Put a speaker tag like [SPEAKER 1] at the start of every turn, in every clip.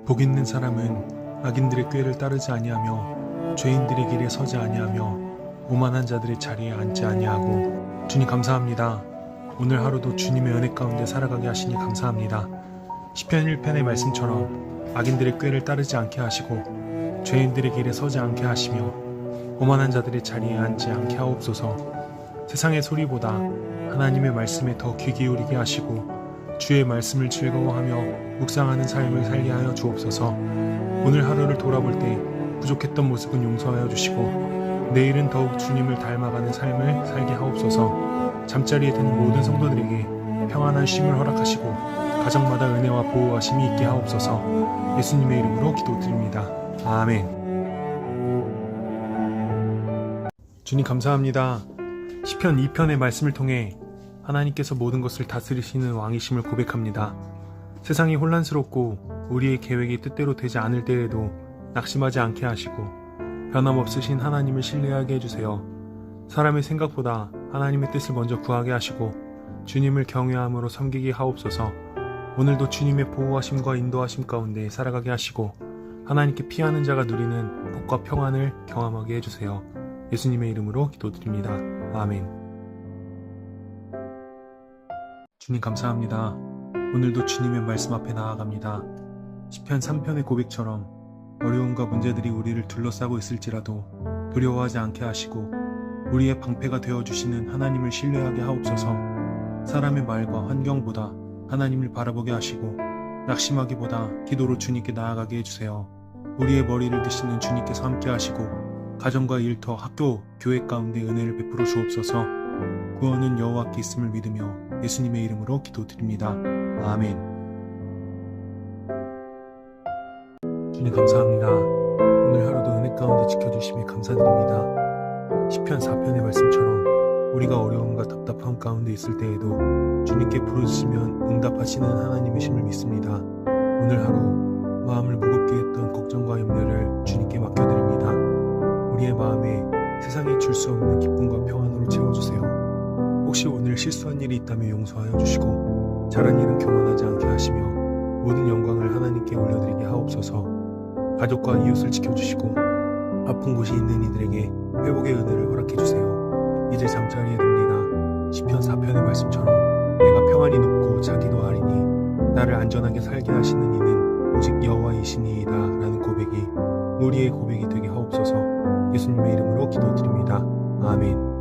[SPEAKER 1] 복 있는 사람은 악인들의 꾀를 따르지 아니하며 죄인들의 길에 서지 아니하며 오만한 자들의 자리에 앉지 아니하고. 주님 감사합니다. 오늘 하루도 주님의 은혜 가운데 살아가게 하시니 감사합니다. 시편 1편의 말씀처럼 악인들의 꾀를 따르지 않게 하시고 죄인들의 길에 서지 않게 하시며 오만한 자들의 자리에 앉지 않게 하옵소서. 세상의 소리보다 하나님의 말씀에 더 귀 기울이게 하시고 주의 말씀을 즐거워하며 묵상하는 삶을 살게 하여 주옵소서. 오늘 하루를 돌아볼 때 부족했던 모습은 용서하여 주시고 내일은 더욱 주님을 닮아가는 삶을 살게 하옵소서. 잠자리에 드는 모든 성도들에게 평안한 쉼을 허락하시고 가정마다 은혜와 보호하심이 있게 하옵소서. 예수님의 이름으로 기도드립니다. 아멘. 주님 감사합니다. 시편 2편의 말씀을 통해 하나님께서 모든 것을 다스리시는 왕이심을 고백합니다. 세상이 혼란스럽고 우리의 계획이 뜻대로 되지 않을 때에도 낙심하지 않게 하시고 변함없으신 하나님을 신뢰하게 해주세요. 사람의 생각보다 하나님의 뜻을 먼저 구하게 하시고 주님을 경외함으로 섬기게 하옵소서. 오늘도 주님의 보호하심과 인도하심 가운데 살아가게 하시고 하나님께 피하는 자가 누리는 복과 평안을 경험하게 해주세요. 예수님의 이름으로 기도드립니다. 아멘. 주님 감사합니다. 오늘도 주님의 말씀 앞에 나아갑니다. 시편 3편의 고백처럼 어려움과 문제들이 우리를 둘러싸고 있을지라도 두려워하지 않게 하시고 우리의 방패가 되어주시는 하나님을 신뢰하게 하옵소서. 사람의 말과 환경보다 하나님을 바라보게 하시고 낙심하기보다 기도로 주님께 나아가게 해주세요. 우리의 머리를 드시는 주님께서 함께 하시고 가정과 일터, 학교, 교회 가운데 은혜를 베풀어 주옵소서. 구원은 여호와께 있음을 믿으며 예수님의 이름으로 기도드립니다. 아멘. 주님 감사합니다. 오늘 하루도 은혜 가운데 지켜주심에 감사드립니다. 시편 4편의 말씀처럼 우리가 어려움과 답답함 가운데 있을 때에도 주님께 부르시면 응답하시는 하나님이심을 믿습니다. 오늘 하루 마음을 무겁게 했던 걱정과 염려를 주님께 맡겨드립니다. 우리의 마음에 세상에 줄 수 없는 기쁨과 평안으로 채워주세요. 혹시 오늘 실수한 일이 있다면 용서하여 주시고 잘한 일은 교만하지 않게 하시며 모든 영광을 하나님께 올려드리게 하옵소서. 가족과 이웃을 지켜주시고 아픈 곳이 있는 이들에게 회복의 은혜를 허락해 주세요. 이제 잠자리에 듭니다. 시편 4편의 말씀처럼 내가 평안히 눕고 자기도 하리니 나를 안전하게 살게 하시는 이는 오직 여호와이시니이다 라는 고백이 우리의 고백이 되게 하옵소서. 예수님의 이름으로 기도드립니다. 아멘.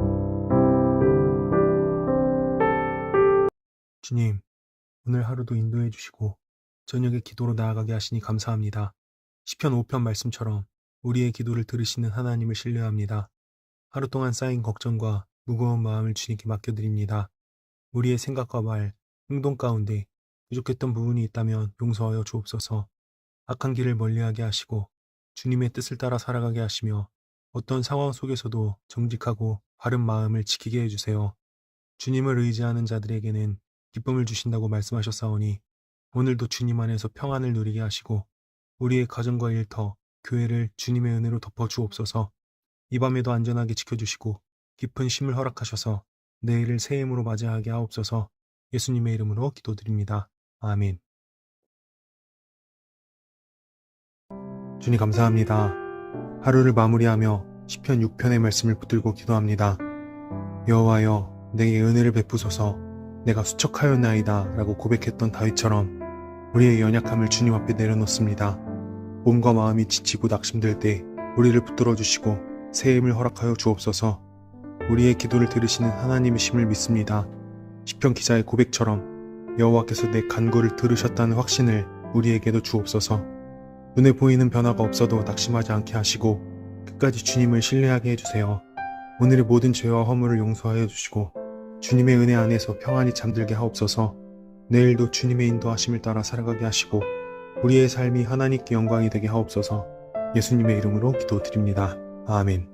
[SPEAKER 1] 주님, 오늘 하루도 인도해 주시고 저녁에 기도로 나아가게 하시니 감사합니다. 시편 5편 말씀처럼 우리의 기도를 들으시는 하나님을 신뢰합니다. 하루 동안 쌓인 걱정과 무거운 마음을 주님께 맡겨드립니다. 우리의 생각과 말, 행동 가운데 부족했던 부분이 있다면 용서하여 주옵소서. 악한 길을 멀리하게 하시고 주님의 뜻을 따라 살아가게 하시며 어떤 상황 속에서도 정직하고 바른 마음을 지키게 해주세요. 주님을 의지하는 자들에게는 기쁨을 주신다고 말씀하셨사오니 오늘도 주님 안에서 평안을 누리게 하시고 우리의 가정과 일터, 교회를 주님의 은혜로 덮어주옵소서. 이 밤에도 안전하게 지켜주시고 깊은 쉼을 허락하셔서 내일을 새 힘으로 맞이하게 하옵소서. 예수님의 이름으로 기도드립니다. 아멘. 주님 감사합니다. 하루를 마무리하며 시편 6편의 말씀을 붙들고 기도합니다. 여호와여 내게 은혜를 베푸소서. 내가 수척하였나이다 라고 고백했던 다윗처럼 우리의 연약함을 주님 앞에 내려놓습니다. 몸과 마음이 지치고 낙심될 때 우리를 붙들어 주시고 새 힘을 허락하여 주옵소서. 우리의 기도를 들으시는 하나님이심을 믿습니다. 시편 기자의 고백처럼 여호와께서 내 간구를 들으셨다는 확신을 우리에게도 주옵소서. 눈에 보이는 변화가 없어도 낙심하지 않게 하시고 끝까지 주님을 신뢰하게 해주세요. 오늘의 모든 죄와 허물을 용서하여 주시고 주님의 은혜 안에서 평안히 잠들게 하옵소서. 내일도 주님의 인도하심을 따라 살아가게 하시고 우리의 삶이 하나님께 영광이 되게 하옵소서. 예수님의 이름으로 기도드립니다. 아멘.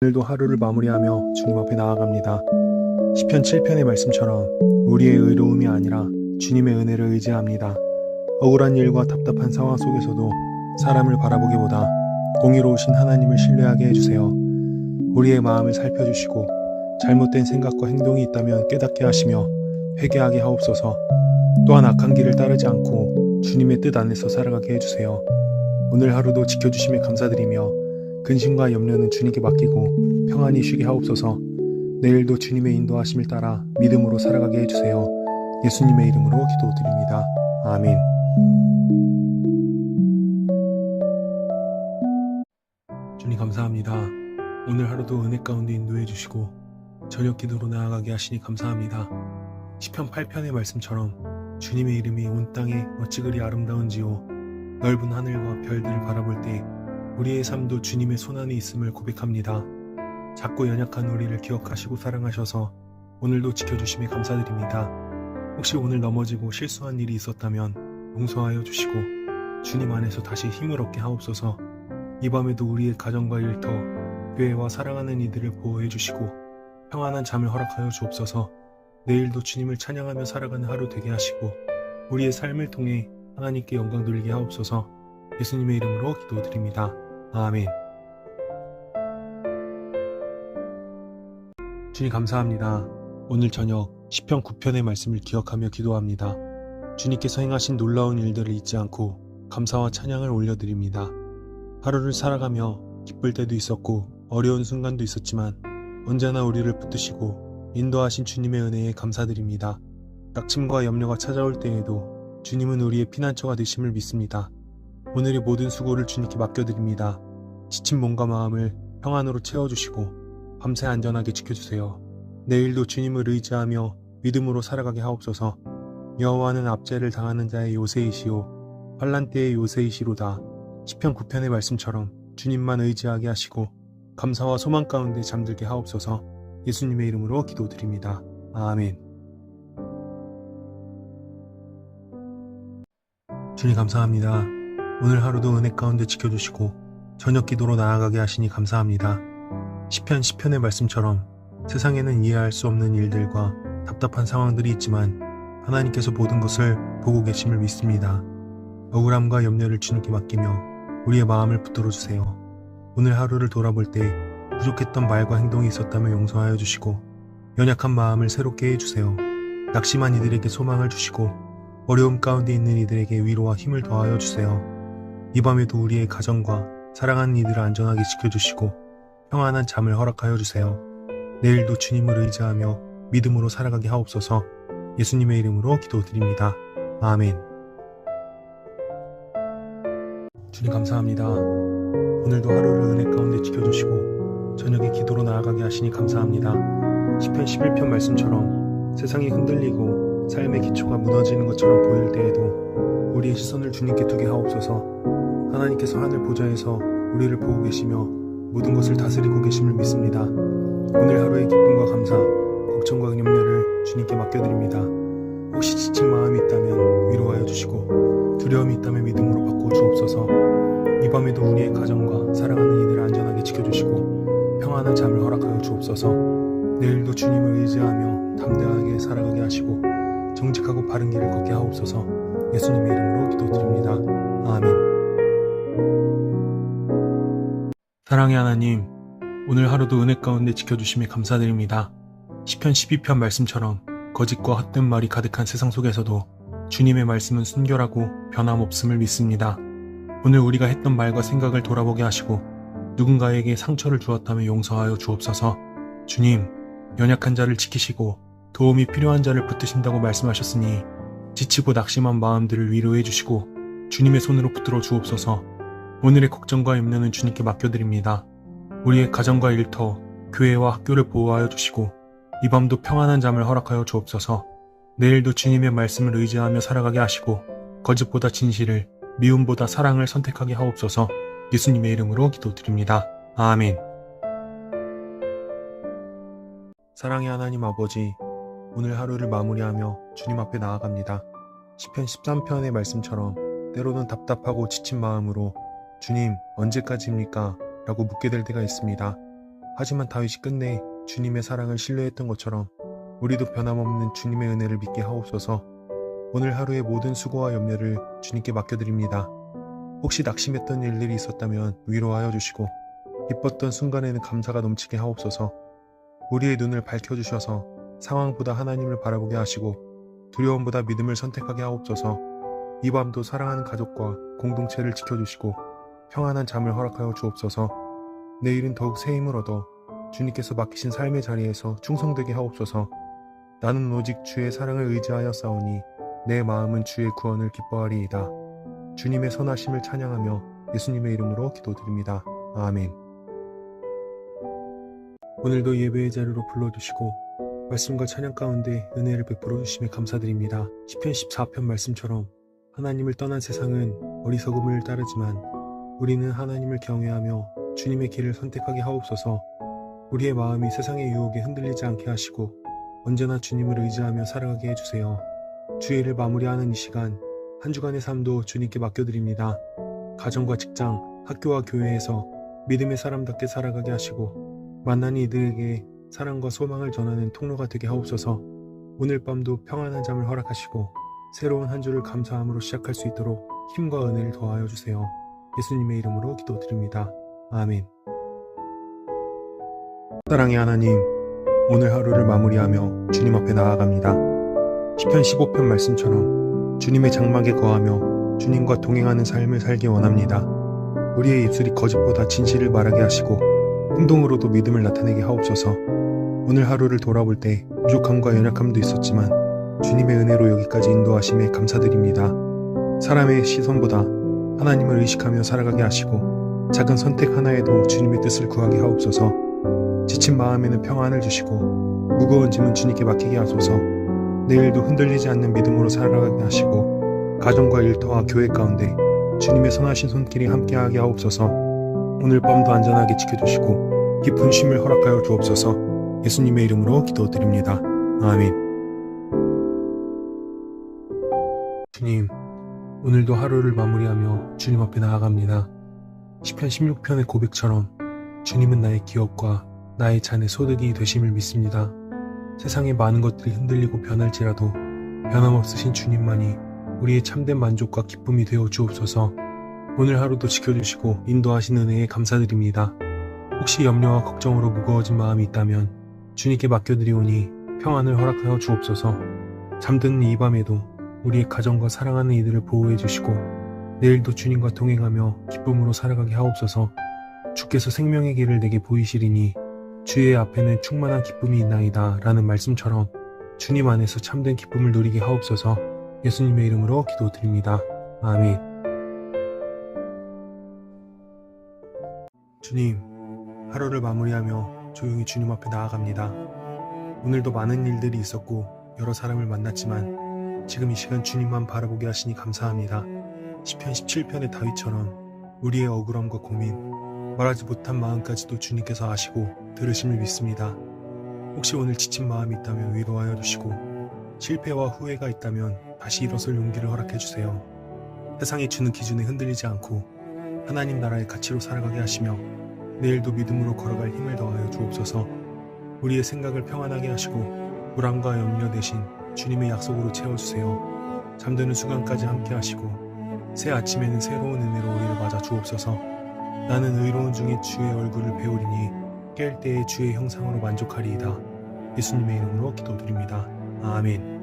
[SPEAKER 1] 오늘도 하루를 마무리하며 주님 앞에 나아갑니다. 시편 7편의 말씀처럼 우리의 의로움이 아니라 주님의 은혜를 의지합니다. 억울한 일과 답답한 상황 속에서도 사람을 바라보기보다 공의로우신 하나님을 신뢰하게 해주세요. 우리의 마음을 살펴주시고 잘못된 생각과 행동이 있다면 깨닫게 하시며 회개하게 하옵소서. 또한 악한 길을 따르지 않고 주님의 뜻 안에서 살아가게 해주세요. 오늘 하루도 지켜주심에 감사드리며 근심과 염려는 주님께 맡기고 평안히 쉬게 하옵소서. 내일도 주님의 인도하심을 따라 믿음으로 살아가게 해주세요. 예수님의 이름으로 기도드립니다. 아멘. 주님 감사합니다. 오늘 하루도 은혜 가운데 인도해 주시고 저녁 기도로 나아가게 하시니 감사합니다. 시편 8편의 말씀처럼 주님의 이름이 온 땅에 어찌 그리 아름다운지요. 넓은 하늘과 별들을 바라볼 때 우리의 삶도 주님의 손안에 있음을 고백합니다. 작고 연약한 우리를 기억하시고 사랑하셔서 오늘도 지켜주심에 감사드립니다. 혹시 오늘 넘어지고 실수한 일이 있었다면 용서하여 주시고 주님 안에서 다시 힘을 얻게 하옵소서. 이 밤에도 우리의 가정과 일터, 교회와 사랑하는 이들을 보호해 주시고 평안한 잠을 허락하여 주옵소서. 내일도 주님을 찬양하며 살아가는 하루 되게 하시고 우리의 삶을 통해 하나님께 영광 돌리게 하옵소서. 예수님의 이름으로 기도드립니다. 아멘. 주님 감사합니다. 오늘 저녁 시편 9편의 말씀을 기억하며 기도합니다. 주님께서 행하신 놀라운 일들을 잊지 않고 감사와 찬양을 올려드립니다. 하루를 살아가며 기쁠 때도 있었고 어려운 순간도 있었지만 언제나 우리를 붙드시고 인도하신 주님의 은혜에 감사드립니다. 낙심과 염려가 찾아올 때에도 주님은 우리의 피난처가 되심을 믿습니다. 오늘의 모든 수고를 주님께 맡겨드립니다. 지친 몸과 마음을 평안으로 채워주시고 밤새 안전하게 지켜주세요. 내일도 주님을 의지하며 믿음으로 살아가게 하옵소서. 여호와는 압제를 당하는 자의 요새이시오 환난 때의 요새이시로다. 시편 9편의 말씀처럼 주님만 의지하게 하시고 감사와 소망 가운데 잠들게 하옵소서. 예수님의 이름으로 기도드립니다. 아멘. 주님 감사합니다. 오늘 하루도 은혜 가운데 지켜주시고 저녁 기도로 나아가게 하시니 감사합니다. 시편 10편의 말씀처럼 세상에는 이해할 수 없는 일들과 답답한 상황들이 있지만 하나님께서 모든 것을 보고 계심을 믿습니다. 억울함과 염려를 주님께 맡기며 우리의 마음을 붙들어 주세요. 오늘 하루를 돌아볼 때 부족했던 말과 행동이 있었다면 용서하여 주시고 연약한 마음을 새롭게 해주세요. 낙심한 이들에게 소망을 주시고 어려움 가운데 있는 이들에게 위로와 힘을 더하여 주세요. 이 밤에도 우리의 가정과 사랑하는 이들을 안전하게 지켜주시고 평안한 잠을 허락하여 주세요. 내일도 주님을 의지하며 믿음으로 살아가게 하옵소서. 예수님의 이름으로 기도드립니다. 아멘. 주님 감사합니다. 오늘도 하루를 은혜 가운데 지켜주시고 저녁에 기도로 나아가게 하시니 감사합니다. 시편 11편 말씀처럼 세상이 흔들리고 삶의 기초가 무너지는 것처럼 보일 때에도 우리의 시선을 주님께 두게 하옵소서. 하나님께서 하늘 보좌에서 우리를 보고 계시며 모든 것을 다스리고 계심을 믿습니다. 오늘 하루의 기쁨과 감사, 걱정과 염려를 주님께 맡겨드립니다. 혹시 지친 마음이 있다면 위로하여 주시고 두려움이 있다면 믿음으로 바꾸어 주옵소서. 이 밤에도 우리의 가정과 사랑하는 이들을 안전하게 지켜주시고 평안한 잠을 허락하여 주옵소서. 내일도 주님을 의지하며 담대하게 살아가게 하시고 정직하고 바른 길을 걷게 하옵소서. 예수님의 이름으로 기도드립니다. 아멘. 사랑의 하나님, 오늘 하루도 은혜 가운데 지켜주심에 감사드립니다. 시편 12편 말씀처럼 거짓과 헛된 말이 가득한 세상 속에서도 주님의 말씀은 순결하고 변함없음을 믿습니다. 오늘 우리가 했던 말과 생각을 돌아보게 하시고 누군가에게 상처를 주었다면 용서하여 주옵소서. 주님, 연약한 자를 지키시고 도움이 필요한 자를 붙드신다고 말씀하셨으니 지치고 낙심한 마음들을 위로해 주시고 주님의 손으로 붙들어 주옵소서. 오늘의 걱정과 염려는 주님께 맡겨드립니다. 우리의 가정과 일터, 교회와 학교를 보호하여 주시고 이 밤도 평안한 잠을 허락하여 주옵소서. 내일도 주님의 말씀을 의지하며 살아가게 하시고 거짓보다 진실을, 미움보다 사랑을 선택하게 하옵소서. 예수님의 이름으로 기도드립니다. 아멘. 사랑의 하나님 아버지, 오늘 하루를 마무리하며 주님 앞에 나아갑니다. 시편 13편의 말씀처럼 때로는 답답하고 지친 마음으로 주님, 언제까지입니까? 라고 묻게 될 때가 있습니다. 하지만 다윗이 끝내 주님의 사랑을 신뢰했던 것처럼 우리도 변함없는 주님의 은혜를 믿게 하옵소서. 오늘 하루의 모든 수고와 염려를 주님께 맡겨드립니다. 혹시 낙심했던 일들이 있었다면 위로하여 주시고 기뻤던 순간에는 감사가 넘치게 하옵소서. 우리의 눈을 밝혀주셔서 상황보다 하나님을 바라보게 하시고 두려움보다 믿음을 선택하게 하옵소서. 이 밤도 사랑하는 가족과 공동체를 지켜주시고 평안한 잠을 허락하여 주옵소서. 내일은 더욱 새 힘을 얻어 주님께서 맡기신 삶의 자리에서 충성되게 하옵소서. 나는 오직 주의 사랑을 의지하여 싸우니 내 마음은 주의 구원을 기뻐하리이다. 주님의 선하심을 찬양하며 예수님의 이름으로 기도드립니다. 아멘. 오늘도 예배의 자리로 불러주시고 말씀과 찬양 가운데 은혜를 베풀어 주심에 감사드립니다. 시편 14편 말씀처럼 하나님을 떠난 세상은 어리석음을 따르지만 우리는 하나님을 경외하며 주님의 길을 선택하게 하옵소서. 우리의 마음이 세상의 유혹에 흔들리지 않게 하시고 언제나 주님을 의지하며 살아가게 해주세요. 주일을 마무리하는 이 시간, 한 주간의 삶도 주님께 맡겨드립니다. 가정과 직장, 학교와 교회에서 믿음의 사람답게 살아가게 하시고 만나는 이들에게 사랑과 소망을 전하는 통로가 되게 하옵소서. 오늘 밤도 평안한 잠을 허락하시고 새로운 한 주를 감사함으로 시작할 수 있도록 힘과 은혜를 더하여 주세요. 예수님의 이름으로 기도드립니다. 아멘. 사랑의 하나님, 오늘 하루를 마무리하며 주님 앞에 나아갑니다. 시편 15편 말씀처럼 주님의 장막에 거하며 주님과 동행하는 삶을 살기 원합니다. 우리의 입술이 거짓보다 진실을 말하게 하시고 행동으로도 믿음을 나타내게 하옵소서. 오늘 하루를 돌아볼 때 부족함과 연약함도 있었지만 주님의 은혜로 여기까지 인도하심에 감사드립니다. 사람의 시선보다 하나님을 의식하며 살아가게 하시고 작은 선택 하나에도 주님의 뜻을 구하게 하옵소서. 지친 마음에는 평안을 주시고 무거운 짐은 주님께 맡기게 하소서. 내일도 흔들리지 않는 믿음으로 살아가게 하시고 가정과 일터와 교회 가운데 주님의 선하신 손길이 함께하게 하옵소서. 오늘 밤도 안전하게 지켜주시고 깊은 쉼을 허락하여 주옵소서. 예수님의 이름으로 기도드립니다. 아멘. 주님, 오늘도 하루를 마무리하며 주님 앞에 나아갑니다. 시편 16편의 고백처럼 주님은 나의 기업과 나의 잔의 소득이 되심을 믿습니다. 세상의 많은 것들이 흔들리고 변할지라도 변함없으신 주님만이 우리의 참된 만족과 기쁨이 되어 주옵소서. 오늘 하루도 지켜주시고 인도하신 은혜에 감사드립니다. 혹시 염려와 걱정으로 무거워진 마음이 있다면 주님께 맡겨드리오니 평안을 허락하여 주옵소서. 잠드는 이 밤에도 우리의 가정과 사랑하는 이들을 보호해 주시고 내일도 주님과 동행하며 기쁨으로 살아가게 하옵소서. 주께서 생명의 길을 내게 보이시리니 주의 앞에는 충만한 기쁨이 있나이다 라는 말씀처럼 주님 안에서 참된 기쁨을 누리게 하옵소서. 예수님의 이름으로 기도드립니다. 아멘. 주님, 하루를 마무리하며 조용히 주님 앞에 나아갑니다. 오늘도 많은 일들이 있었고 여러 사람을 만났지만 지금 이 시간 주님만 바라보게 하시니 감사합니다. 시편 17편의 다윗처럼 우리의 억울함과 고민, 말하지 못한 마음까지도 주님께서 아시고 들으심을 믿습니다. 혹시 오늘 지친 마음이 있다면 위로하여 주시고 실패와 후회가 있다면 다시 일어설 용기를 허락해 주세요. 세상이 주는 기준에 흔들리지 않고 하나님 나라의 가치로 살아가게 하시며 내일도 믿음으로 걸어갈 힘을 더하여 주옵소서. 우리의 생각을 평안하게 하시고 불안과 염려 대신 주님의 약속으로 채워주세요. 잠드는 순간까지 함께 하시고 새 아침에는 새로운 은혜로 우리를 맞아 주옵소서. 나는 의로운 중에 주의 얼굴을 배우리니 깰 때에 주의 형상으로 만족하리이다. 예수님의 이름으로 기도드립니다. 아멘.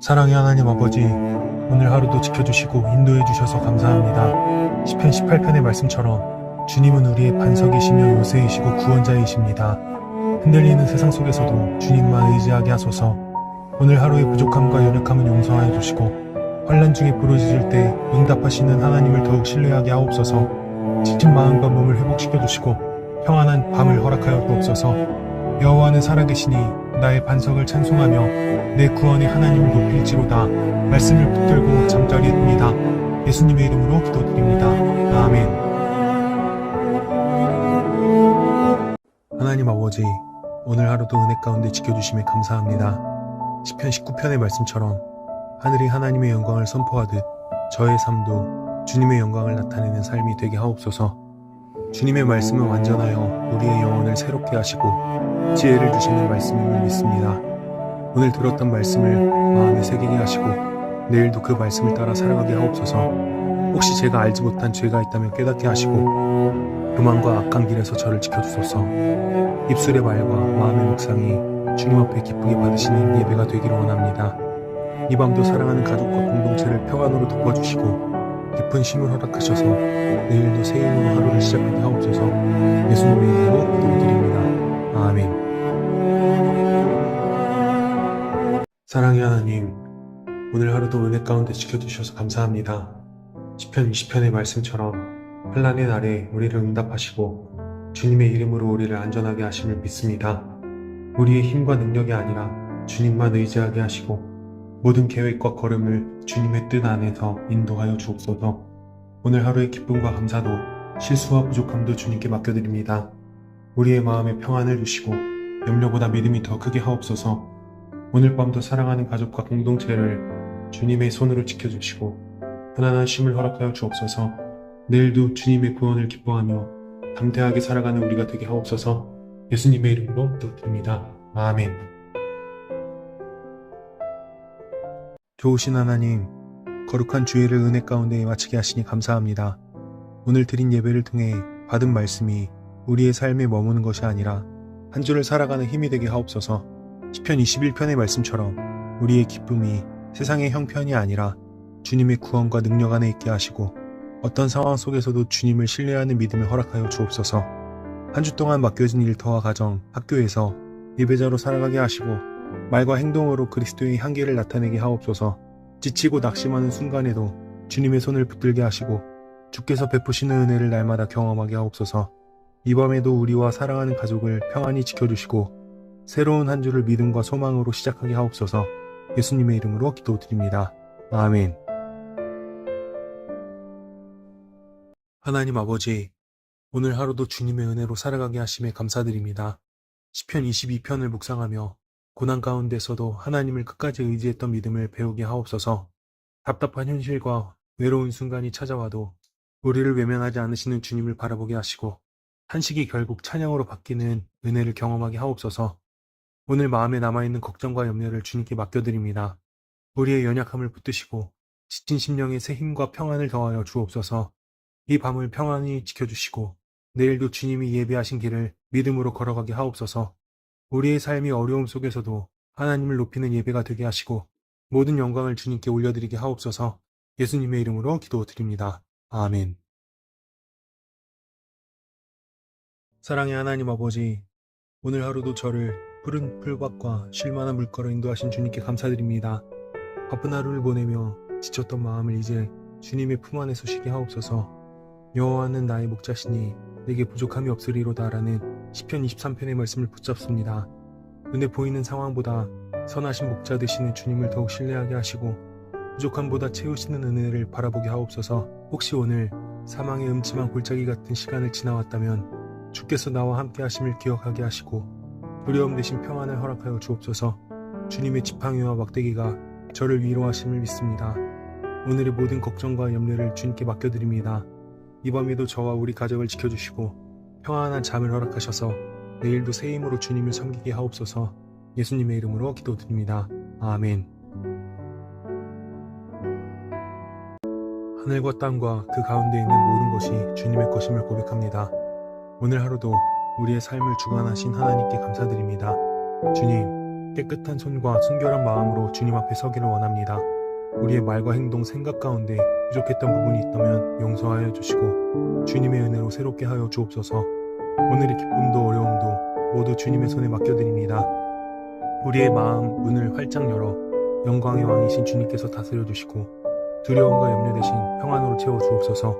[SPEAKER 1] 사랑의 하나님 아버지, 오늘 하루도 지켜주시고 인도해 주셔서 감사합니다. 시편 18편의 말씀처럼 주님은 우리의 반석이시며 요새이시고 구원자이십니다. 흔들리는 세상 속에서도 주님만 의지하게 하소서. 오늘 하루의 부족함과 연약함은 용서하여 주시고 환난 중에 부르짖을 때 응답하시는 하나님을 더욱 신뢰하게 하옵소서. 지친 마음과 몸을 회복시켜 주시고 평안한 밤을 허락하여 주옵소서. 여호와는 살아계시니 나의 반석을 찬송하며 내 구원의 하나님을 높일지로다. 말씀을 붙들고 잠자리에 듭니다. 예수님의 이름으로 기도드립니다. 아멘. 하나님 아버지, 오늘 하루도 은혜 가운데 지켜주심에 감사합니다. 시편 19편의 말씀처럼 하늘이 하나님의 영광을 선포하듯 저의 삶도 주님의 영광을 나타내는 삶이 되게 하옵소서. 주님의 말씀은 완전하여 우리의 영혼을 새롭게 하시고 지혜를 주시는 말씀임을 믿습니다. 오늘 들었던 말씀을 마음에 새기게 하시고 내일도 그 말씀을 따라 살아가게 하옵소서. 혹시 제가 알지 못한 죄가 있다면 깨닫게 하시고 교만과 악한 길에서 저를 지켜주소서. 입술의 말과 마음의 묵상이 주님 앞에 기쁘게 받으시는 예배가 되기를 원합니다. 이 밤도 사랑하는 가족과 공동체를 평안으로 덮어주시고 깊은 쉼을 허락하셔서 내일도 새 힘으로 하루를 시작하게 하옵소서. 예수님의 이름으로 기도드립니다. 아멘. 사랑의 하나님, 오늘 하루도 은혜 가운데 지켜주셔서 감사합니다. 시편 20편의 말씀처럼 환난의 날에 우리를 응답하시고 주님의 이름으로 우리를 안전하게 하심을 믿습니다. 우리의 힘과 능력이 아니라 주님만 의지하게 하시고 모든 계획과 걸음을 주님의 뜻 안에서 인도하여 주옵소서. 오늘 하루의 기쁨과 감사도 실수와 부족함도 주님께 맡겨드립니다. 우리의 마음에 평안을 주시고 염려보다 믿음이 더 크게 하옵소서. 오늘 밤도 사랑하는 가족과 공동체를 주님의 손으로 지켜주시고 편안한 쉼을 허락하여 주옵소서. 내일도 주님의 구원을 기뻐하며 담대하게 살아가는 우리가 되게 하옵소서. 예수님의 이름으로 기도드립니다. 아멘. 좋으신 하나님, 거룩한 주일을 은혜 가운데 마치게 하시니 감사합니다. 오늘 드린 예배를 통해 받은 말씀이 우리의 삶에 머무는 것이 아니라 한 주를 살아가는 힘이 되게 하옵소서. 시편 21편의 말씀처럼 우리의 기쁨이 세상의 형편이 아니라 주님의 구원과 능력 안에 있게 하시고 어떤 상황 속에서도 주님을 신뢰하는 믿음을 허락하여 주옵소서. 한 주 동안 맡겨진 일터와 가정, 학교에서 예배자로 살아가게 하시고 말과 행동으로 그리스도의 향기를 나타내게 하옵소서. 지치고 낙심하는 순간에도 주님의 손을 붙들게 하시고 주께서 베푸시는 은혜를 날마다 경험하게 하옵소서. 이 밤에도 우리와 사랑하는 가족을 평안히 지켜주시고 새로운 한 주를 믿음과 소망으로 시작하게 하옵소서. 예수님의 이름으로 기도드립니다. 아멘. 하나님 아버지, 오늘 하루도 주님의 은혜로 살아가게 하심에 감사드립니다. 시편 22편을 묵상하며 고난 가운데서도 하나님을 끝까지 의지했던 믿음을 배우게 하옵소서. 답답한 현실과 외로운 순간이 찾아와도 우리를 외면하지 않으시는 주님을 바라보게 하시고 탄식이 결국 찬양으로 바뀌는 은혜를 경험하게 하옵소서. 오늘 마음에 남아있는 걱정과 염려를 주님께 맡겨드립니다. 우리의 연약함을 붙드시고 지친 심령에 새 힘과 평안을 더하여 주옵소서. 이 밤을 평안히 지켜주시고 내일도 주님이 예배하신 길을 믿음으로 걸어가게 하옵소서. 우리의 삶이 어려움 속에서도 하나님을 높이는 예배가 되게 하시고 모든 영광을 주님께 올려드리게 하옵소서. 예수님의 이름으로 기도드립니다. 아멘. 사랑의 하나님 아버지, 오늘 하루도 저를 푸른 풀밭과 쉴만한 물가로 인도하신 주님께 감사드립니다. 바쁜 하루를 보내며 지쳤던 마음을 이제 주님의 품 안에서 쉬게 하옵소서. 여호와는 나의 목자시니 내게 부족함이 없으리로다 라는 시편 23편의 말씀을 붙잡습니다. 눈에 보이는 상황보다 선하신 목자 되시는 주님을 더욱 신뢰하게 하시고 부족함보다 채우시는 은혜를 바라보게 하옵소서. 혹시 오늘 사망의 음침한 골짜기 같은 시간을 지나왔다면 주께서 나와 함께 하심을 기억하게 하시고 두려움 대신 평안을 허락하여 주옵소서. 주님의 지팡이와 막대기가 저를 위로하심을 믿습니다. 오늘의 모든 걱정과 염려를 주님께 맡겨드립니다. 이 밤에도 저와 우리 가족을 지켜주시고 평안한 잠을 허락하셔서 내일도 새 힘으로 주님을 섬기게 하옵소서. 예수님의 이름으로 기도드립니다. 아멘. 하늘과 땅과 그 가운데 있는 모든 것이 주님의 것임을 고백합니다. 오늘 하루도 우리의 삶을 주관하신 하나님께 감사드립니다. 주님, 깨끗한 손과 순결한 마음으로 주님 앞에 서기를 원합니다. 우리의 말과 행동, 생각 가운데 부족했던 부분이 있다면 용서하여 주시고 주님의 은혜로 새롭게 하여 주옵소서. 오늘의 기쁨도 어려움도 모두 주님의 손에 맡겨드립니다. 우리의 마음 문을 활짝 열어 영광의 왕이신 주님께서 다스려 주시고 두려움과 염려 대신 평안으로 채워 주옵소서.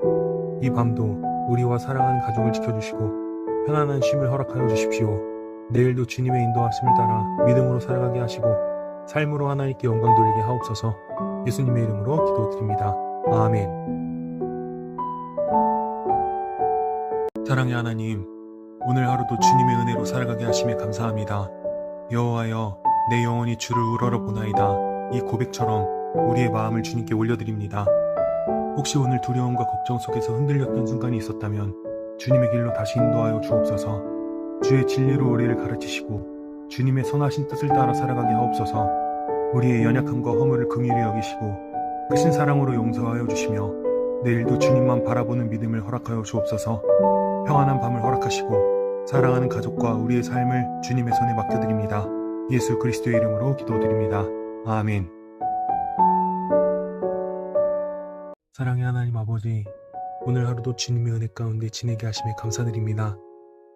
[SPEAKER 1] 이 밤도 우리와 사랑하는 가족을 지켜주시고 편안한 쉼을 허락하여 주십시오. 내일도 주님의 인도하심을 따라 믿음으로 살아가게 하시고 삶으로 하나님께 영광 돌리게 하옵소서. 예수님의 이름으로 기도드립니다. 아멘. 사랑의 하나님, 오늘 하루도 주님의 은혜로 살아가게 하심에 감사합니다. 여호와여, 내 영혼이 주를 우러러 보나이다. 이 고백처럼 우리의 마음을 주님께 올려드립니다. 혹시 오늘 두려움과 걱정 속에서 흔들렸던 순간이 있었다면 주님의 길로 다시 인도하여 주옵소서. 주의 진리로 우리를 가르치시고 주님의 선하신 뜻을 따라 살아가게 하옵소서. 우리의 연약함과 허물을 긍휼히 여기시고 크신 사랑으로 용서하여 주시며 내일도 주님만 바라보는 믿음을 허락하여 주옵소서. 평안한 밤을 허락하시고 사랑하는 가족과 우리의 삶을 주님의 손에 맡겨드립니다. 예수 그리스도의 이름으로 기도드립니다. 아멘. 사랑의 하나님 아버지, 오늘 하루도 주님의 은혜 가운데 지내게 하심에 감사드립니다.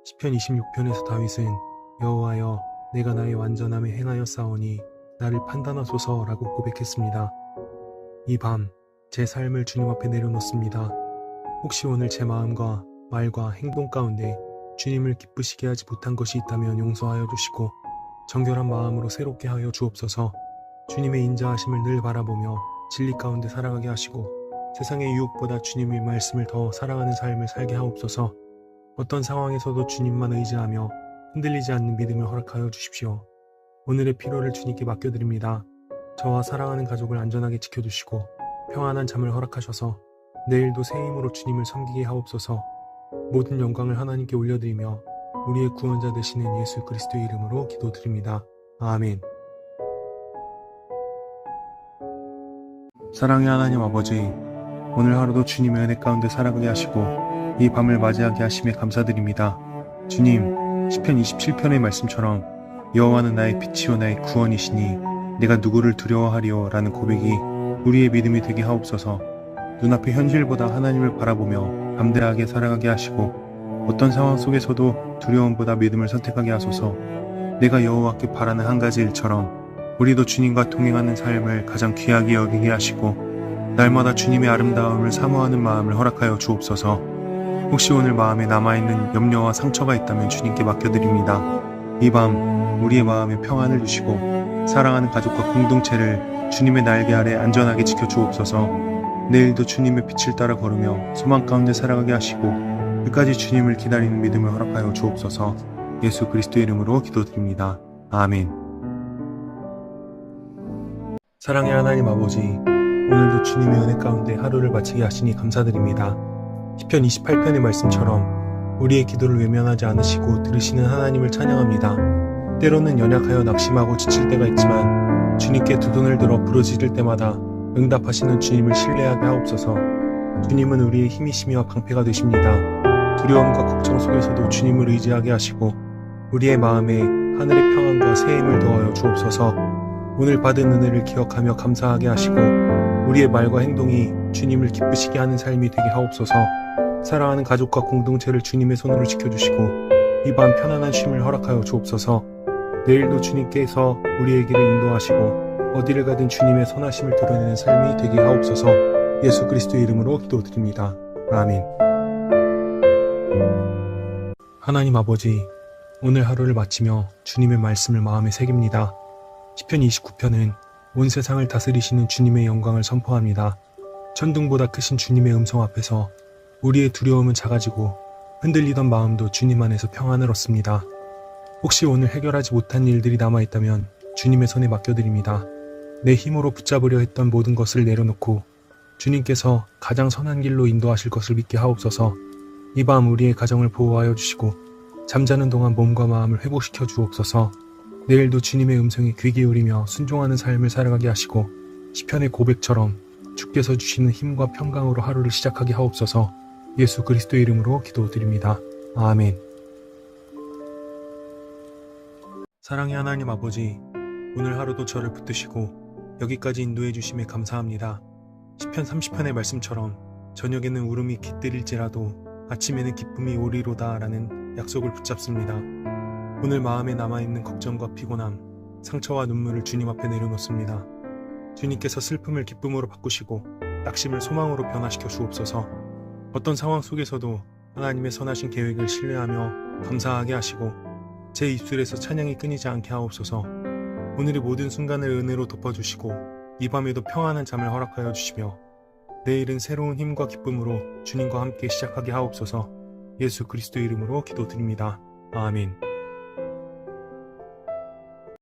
[SPEAKER 1] 시편 26편에서 다윗은 여호와여, 내가 나의 완전함에 행하여 싸우니 나를 판단하소서라고 고백했습니다. 이 밤 제 삶을 주님 앞에 내려놓습니다. 혹시 오늘 제 마음과 말과 행동 가운데 주님을 기쁘시게 하지 못한 것이 있다면 용서하여 주시고 정결한 마음으로 새롭게 하여 주옵소서. 주님의 인자하심을 늘 바라보며 진리 가운데 살아가게 하시고 세상의 유혹보다 주님의 말씀을 더 사랑하는 삶을 살게 하옵소서. 어떤 상황에서도 주님만 의지하며 흔들리지 않는 믿음을 허락하여 주십시오. 오늘의 피로를 주님께 맡겨드립니다. 저와 사랑하는 가족을 안전하게 지켜주시고 평안한 잠을 허락하셔서 내일도 새 힘으로 주님을 섬기게 하옵소서. 모든 영광을 하나님께 올려드리며 우리의 구원자 되시는 예수 그리스도의 이름으로 기도드립니다. 아멘. 사랑의 하나님 아버지, 오늘 하루도 주님의 은혜 가운데 살아가게 하시고 이 밤을 맞이하게 하심에 감사드립니다. 주님, 시편 27편의 말씀처럼 여호와는 나의 빛이요 나의 구원이시니 내가 누구를 두려워하리요 라는 고백이 우리의 믿음이 되게 하옵소서. 눈앞의 현실보다 하나님을 바라보며 담대하게 살아가게 하시고 어떤 상황 속에서도 두려움보다 믿음을 선택하게 하소서. 내가 여호와께 바라는 한 가지 일처럼 우리도 주님과 동행하는 삶을 가장 귀하게 여기게 하시고 날마다 주님의 아름다움을 사모하는 마음을 허락하여 주옵소서. 혹시 오늘 마음에 남아있는 염려와 상처가 있다면 주님께 맡겨드립니다. 이 밤 우리의 마음에 평안을 주시고 사랑하는 가족과 공동체를 주님의 날개 아래 안전하게 지켜주옵소서. 내일도 주님의 빛을 따라 걸으며 소망 가운데 살아가게 하시고 끝까지 주님을 기다리는 믿음을 허락하여 주옵소서. 예수 그리스도의 이름으로 기도드립니다. 아멘. 사랑의 하나님 아버지, 오늘도 주님의 은혜 가운데 하루를 마치게 하시니 감사드립니다. 시편 28편의 말씀처럼 우리의 기도를 외면하지 않으시고 들으시는 하나님을 찬양합니다. 때로는 연약하여 낙심하고 지칠 때가 있지만 주님께 두 손을 들어 부르짖을 때마다 응답하시는 주님을 신뢰하게 하옵소서. 주님은 우리의 힘이시며 방패가 되십니다. 두려움과 걱정 속에서도 주님을 의지하게 하시고 우리의 마음에 하늘의 평안과 새 힘을 더하여 주옵소서. 오늘 받은 은혜를 기억하며 감사하게 하시고 우리의 말과 행동이 주님을 기쁘시게 하는 삶이 되게 하옵소서. 사랑하는 가족과 공동체를 주님의 손으로 지켜주시고 이 밤 편안한 쉼을 허락하여 주옵소서. 내일도 주님께서 우리의 길을 인도하시고 어디를 가든 주님의 선하심을 드러내는 삶이 되게 하옵소서. 예수 그리스도의 이름으로 기도드립니다. 아멘. 하나님 아버지, 오늘 하루를 마치며 주님의 말씀을 마음에 새깁니다. 시편 29편은 온 세상을 다스리시는 주님의 영광을 선포합니다. 천둥보다 크신 주님의 음성 앞에서 우리의 두려움은 작아지고 흔들리던 마음도 주님 안에서 평안을 얻습니다. 혹시 오늘 해결하지 못한 일들이 남아있다면 주님의 손에 맡겨드립니다. 내 힘으로 붙잡으려 했던 모든 것을 내려놓고 주님께서 가장 선한 길로 인도하실 것을 믿게 하옵소서. 이 밤 우리의 가정을 보호하여 주시고 잠자는 동안 몸과 마음을 회복시켜 주옵소서. 내일도 주님의 음성에 귀 기울이며 순종하는 삶을 살아가게 하시고 시편의 고백처럼 주께서 주시는 힘과 평강으로 하루를 시작하게 하옵소서. 예수 그리스도의 이름으로 기도드립니다. 아멘. 사랑의 하나님 아버지, 오늘 하루도 저를 붙드시고 여기까지 인도해 주심에 감사합니다. 시편 30편의 말씀처럼 저녁에는 울음이 깃들일지라도 아침에는 기쁨이 오리로다 라는 약속을 붙잡습니다. 오늘 마음에 남아있는 걱정과 피곤함, 상처와 눈물을 주님 앞에 내려놓습니다. 주님께서 슬픔을 기쁨으로 바꾸시고 낙심을 소망으로 변화시켜 주옵소서. 어떤 상황 속에서도 하나님의 선하신 계획을 신뢰하며 감사하게 하시고 제 입술에서 찬양이 끊이지 않게 하옵소서. 오늘의 모든 순간을 은혜로 덮어주시고 이 밤에도 평안한 잠을 허락하여 주시며 내일은 새로운 힘과 기쁨으로 주님과 함께 시작하게 하옵소서. 예수 그리스도의 이름으로 기도드립니다. 아멘.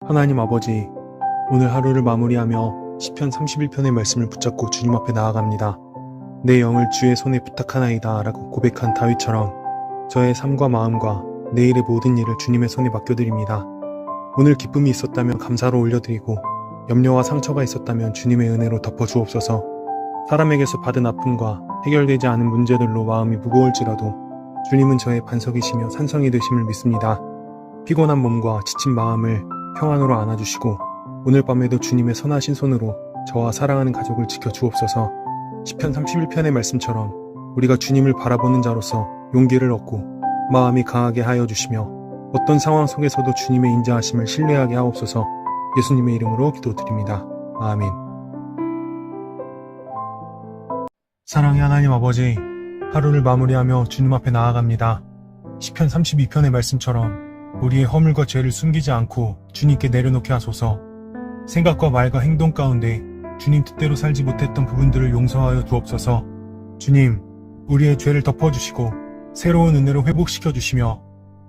[SPEAKER 1] 하나님 아버지, 오늘 하루를 마무리하며 시편 31편의 말씀을 붙잡고 주님 앞에 나아갑니다. 내 영을 주의 손에 부탁하나이다 라고 고백한 다윗처럼 저의 삶과 마음과 내일의 모든 일을 주님의 손에 맡겨드립니다. 오늘 기쁨이 있었다면 감사로 올려드리고 염려와 상처가 있었다면 주님의 은혜로 덮어주옵소서. 사람에게서 받은 아픔과 해결되지 않은 문제들로 마음이 무거울지라도 주님은 저의 반석이시며 산성이 되심을 믿습니다. 피곤한 몸과 지친 마음을 평안으로 안아주시고 오늘 밤에도 주님의 선하신 손으로 저와 사랑하는 가족을 지켜 주옵소서. 시편 31편의 말씀처럼 우리가 주님을 바라보는 자로서 용기를 얻고 마음이 강하게 하여 주시며 어떤 상황 속에서도 주님의 인자하심을 신뢰하게 하옵소서. 예수님의 이름으로 기도드립니다. 아멘. 사랑의 하나님 아버지, 하루를 마무리하며 주님 앞에 나아갑니다. 시편 32편의 말씀처럼 우리의 허물과 죄를 숨기지 않고 주님께 내려놓게 하소서. 생각과 말과 행동 가운데 주님 뜻대로 살지 못했던 부분들을 용서하여 주옵소서. 주님, 우리의 죄를 덮어주시고 새로운 은혜로 회복시켜 주시며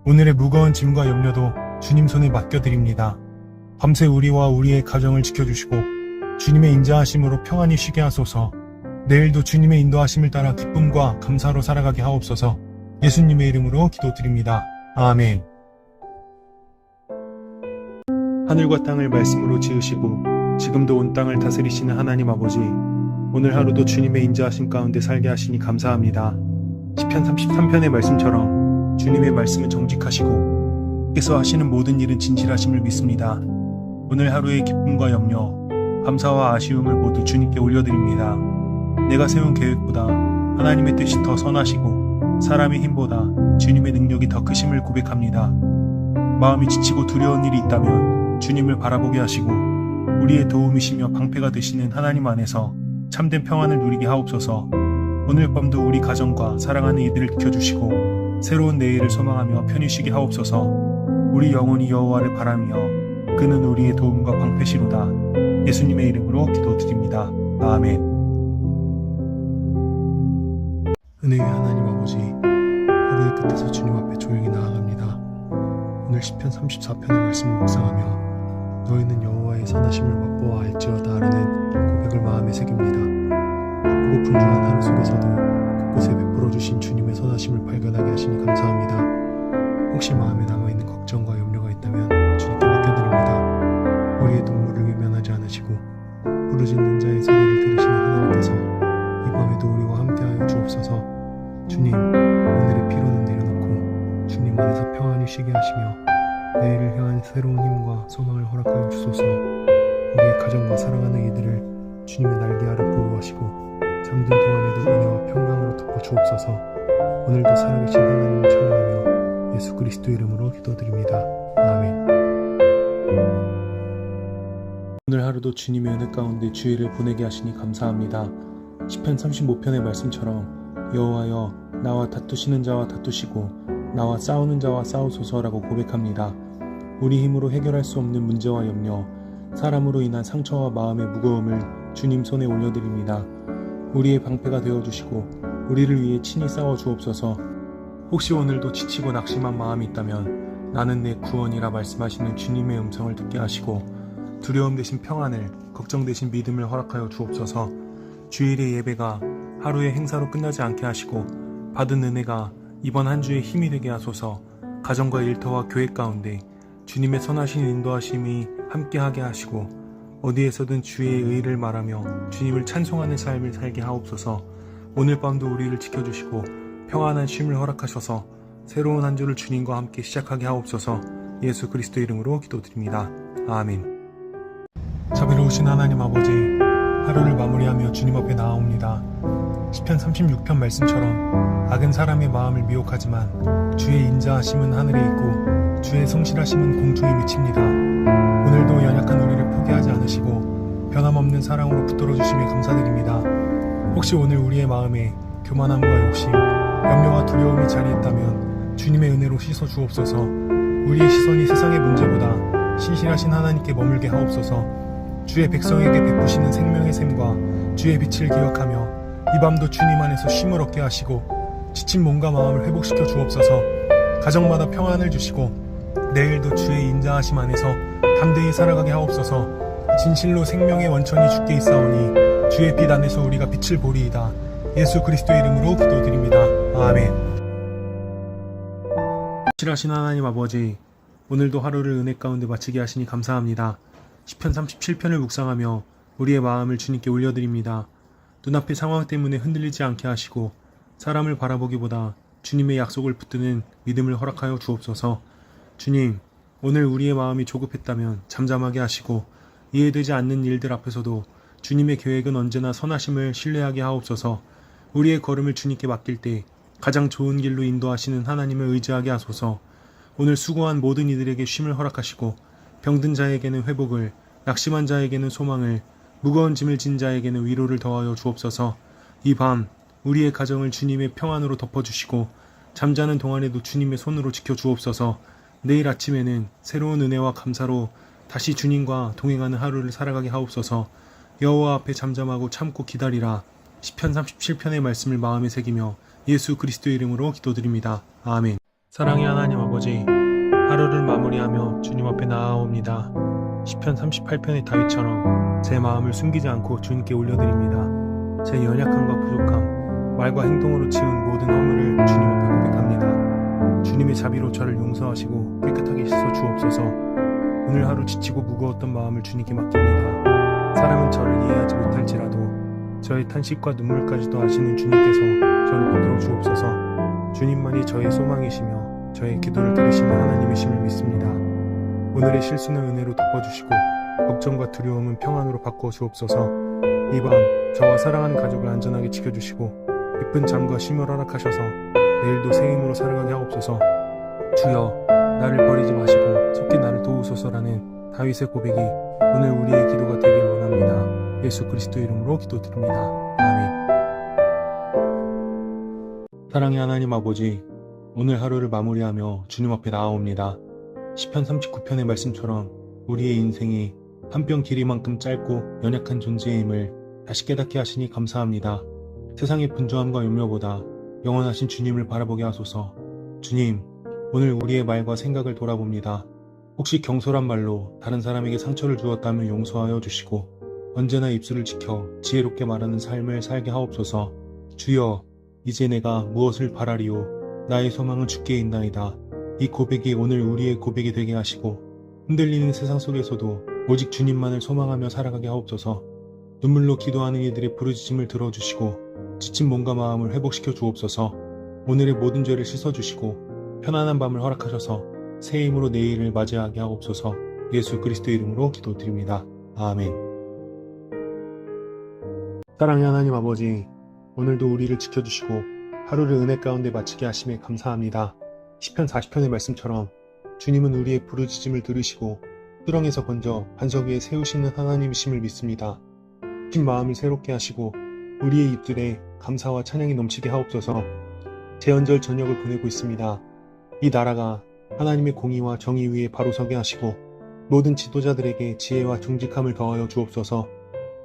[SPEAKER 1] 오늘의 무거운 짐과 염려도 주님 손에 맡겨드립니다. 밤새 우리와 우리의 가정을 지켜주시고 주님의 인자하심으로 평안히 쉬게 하소서. 내일도 주님의 인도하심을 따라 기쁨과 감사로 살아가게 하옵소서. 예수님의 이름으로 기도드립니다. 아멘. 하늘과 땅을 말씀으로 지으시고 지금도 온 땅을 다스리시는 하나님 아버지, 오늘 하루도 주님의 인자하심 가운데 살게 하시니 감사합니다. 시편 33편의 말씀처럼 주님의 말씀은 정직하시고 께서 하시는 모든 일은 진실하심을 믿습니다. 오늘 하루의 기쁨과 염려, 감사와 아쉬움을 모두 주님께 올려드립니다. 내가 세운 계획보다 하나님의 뜻이 더 선하시고 사람의 힘보다 주님의 능력이 더 크심을 고백합니다. 마음이 지치고 두려운 일이 있다면 주님을 바라보게 하시고 우리의 도움이시며 방패가 되시는 하나님 안에서 참된 평안을 누리게 하옵소서. 오늘 밤도 우리 가정과 사랑하는 이들을 지켜주시고 새로운 내일을 소망하며 편히 쉬게 하옵소서. 우리 영혼이 여호와를 바라며 그는 우리의 도움과 방패시로다. 예수님의 이름으로 기도드립니다. 아멘. 은혜의 하나님 아버지, 하루의 끝에서 주님 앞에 조용히 나아갑니다. 오늘 시편 34편의 말씀을 묵상하며 너희는 여호와의 선하심을 맛보아 알지어다 라는 고백을 마음에 새깁니다. 바쁘고 분주한 하루 속에서도 곳곳에 베풀어 주신 주님의 선하심을 발견하게 하시니 감사합니다. 혹시 마음에 남아있는 걱정과 염려가 있다면 주님께 맡겨드립니다. 우리의 눈물을 외면하지 않으시고 부르짖는 자의 소리를 들으시는 하나님께서 이 밤에도 우리와 함께하여 주옵소서. 주님, 오늘의 피로는 내려놓고 주님 안에서 평안히 쉬게 하시며 내일을 향한 새로운 힘과 소망을 허락하여 주소서. 우리의 가정과 사랑하는 이들을 주님의 날개 아래 보호하시고 잠든 동안에도 은혜와 평강으로 덮어 주옵소서. 오늘도 살아계신 하나님을 찬양하며 예수 그리스도 이름으로 기도드립니다. 아멘. 오늘 하루도 주님의 은혜 가운데 주일을 보내게 하시니 감사합니다. 시편 35편의 말씀처럼 여호와여, 나와 다투시는 자와 다투시고 나와 싸우는 자와 싸우소서라고 고백합니다. 우리 힘으로 해결할 수 없는 문제와 염려, 사람으로 인한 상처와 마음의 무거움을 주님 손에 올려드립니다. 우리의 방패가 되어주시고 우리를 위해 친히 싸워 주옵소서. 혹시 오늘도 지치고 낙심한 마음이 있다면 나는 내 구원이라 말씀하시는 주님의 음성을 듣게 하시고 두려움 대신 평안을, 걱정 대신 믿음을 허락하여 주옵소서. 주일의 예배가 하루의 행사로 끝나지 않게 하시고 받은 은혜가 이번 한 주의 힘이 되게 하소서. 가정과 일터와 교회 가운데 주님의 선하신 인도하심이 함께하게 하시고 어디에서든 주의 의를 말하며 주님을 찬송하는 삶을 살게 하옵소서. 오늘 밤도 우리를 지켜주시고 평안한 쉼을 허락하셔서 새로운 한 주를 주님과 함께 시작하게 하옵소서. 예수 그리스도 이름으로 기도드립니다. 아멘. 자비로우신 하나님 아버지, 하루를 마무리하며 주님 앞에 나아옵니다. 시편 36편 말씀처럼 악은 사람의 마음을 미혹하지만 주의 인자하심은 하늘에 있고 주의 성실하심은 공중에 미칩니다. 오늘도 연약한 우리를 포기하지 않으시고 변함없는 사랑으로 붙들어 주심에 감사드립니다. 혹시 오늘 우리의 마음에 교만함과 욕심, 염려와 두려움이 자리했다면 주님의 은혜로 씻어 주옵소서. 우리의 시선이 세상의 문제보다 신실하신 하나님께 머물게 하옵소서. 주의 백성에게 베푸시는 생명의 샘과 주의 빛을 기억하며 이 밤도 주님 안에서 쉼을 얻게 하시고 지친 몸과 마음을 회복시켜 주옵소서. 가정마다 평안을 주시고 내일도 주의 인자하심 안에서 담대히 살아가게 하옵소서. 진실로 생명의 원천이 주께 있사오니 주의 빛 안에서 우리가 빛을 보리이다. 예수 그리스도의 이름으로 기도드립니다. 아멘. 신실하신 하나님 아버지, 오늘도 하루를 은혜 가운데 마치게 하시니 감사합니다. 시편 37편을 묵상하며 우리의 마음을 주님께 올려드립니다. 눈앞의 상황 때문에 흔들리지 않게 하시고 사람을 바라보기보다 주님의 약속을 붙드는 믿음을 허락하여 주옵소서. 주님, 오늘 우리의 마음이 조급했다면 잠잠하게 하시고 이해되지 않는 일들 앞에서도 주님의 계획은 언제나 선하심을 신뢰하게 하옵소서. 우리의 걸음을 주님께 맡길 때 가장 좋은 길로 인도하시는 하나님을 의지하게 하소서. 오늘 수고한 모든 이들에게 쉼을 허락하시고 병든 자에게는 회복을, 낙심한 자에게는 소망을, 무거운 짐을 진 자에게는 위로를 더하여 주옵소서. 이 밤 우리의 가정을 주님의 평안으로 덮어주시고 잠자는 동안에도 주님의 손으로 지켜주옵소서. 내일 아침에는 새로운 은혜와 감사로 다시 주님과 동행하는 하루를 살아가게 하옵소서. 여호와 앞에 잠잠하고 참고 기다리라. 시편 37편의 말씀을 마음에 새기며 예수 그리스도의 이름으로 기도드립니다. 아멘. 사랑의 하나님 아버지, 하루를 마무리하며 주님 앞에 나아옵니다. 시편 38편의 다윗처럼 제 마음을 숨기지 않고 주님께 올려드립니다. 제 연약함과 부족함, 말과 행동으로 지은 모든 허물을 주님 앞에 고백합니다. 주님의 자비로 저를 용서하시고 깨끗하게 씻어 주옵소서. 오늘 하루 지치고 무거웠던 마음을 주님께 맡깁니다. 사람은 저를 이해하지 못할지라도 저의 탄식과 눈물까지도 아시는 주님께서 저를 붙들어 주옵소서. 주님만이 저의 소망이시며 저의 기도를 들으시는 하나님이심을 믿습니다. 오늘의 실수는 은혜로 덮어주시고 걱정과 두려움은 평안으로 바꾸어 주옵소서. 이 밤 저와 사랑하는 가족을 안전하게 지켜주시고 깊은 잠과 쉼을 허락하셔서 내일도 새 힘으로 살아가게 하옵소서. 주여, 나를 버리지 마시고 속히 나를 도우소서라는 다윗의 고백이 오늘 우리의 기도가 되기를 원합니다. 예수 그리스도 이름으로 기도드립니다. 아멘. 사랑의 하나님 아버지, 오늘 하루를 마무리하며 주님 앞에 나아옵니다. 시편 39편의 말씀처럼 우리의 인생이 한 뼘 길이만큼 짧고 연약한 존재임을 다시 깨닫게 하시니 감사합니다. 세상의 분주함과 염려보다 영원하신 주님을 바라보게 하소서. 주님, 오늘 우리의 말과 생각을 돌아봅니다. 혹시 경솔한 말로 다른 사람에게 상처를 주었다면 용서하여 주시고 언제나 입술을 지켜 지혜롭게 말하는 삶을 살게 하옵소서. 주여, 이제 내가 무엇을 바라리오? 나의 소망은 주께 있나이다. 이 고백이 오늘 우리의 고백이 되게 하시고 흔들리는 세상 속에서도 오직 주님만을 소망하며 살아가게 하옵소서. 눈물로 기도하는 이들의 부르짖음을 들어주시고 지친 몸과 마음을 회복시켜 주옵소서. 오늘의 모든 죄를 씻어주시고 편안한 밤을 허락하셔서 새 힘으로 내일을 맞이하게 하옵소서. 예수 그리스도 이름으로 기도드립니다. 아멘. 사랑의 하나님 아버지, 오늘도 우리를 지켜주시고 하루를 은혜 가운데 마치게 하심에 감사합니다. 시편 40편의 말씀처럼 주님은 우리의 부르짖음을 들으시고 수렁에서 건져 반석 위에 세우시는 하나님이심을 믿습니다. 긴 마음을 새롭게 하시고 우리의 입술에 감사와 찬양이 넘치게 하옵소서. 제헌절 저녁을 보내고 있습니다. 이 나라가 하나님의 공의와 정의 위에 바로 서게 하시고 모든 지도자들에게 지혜와 정직함을 더하여 주옵소서.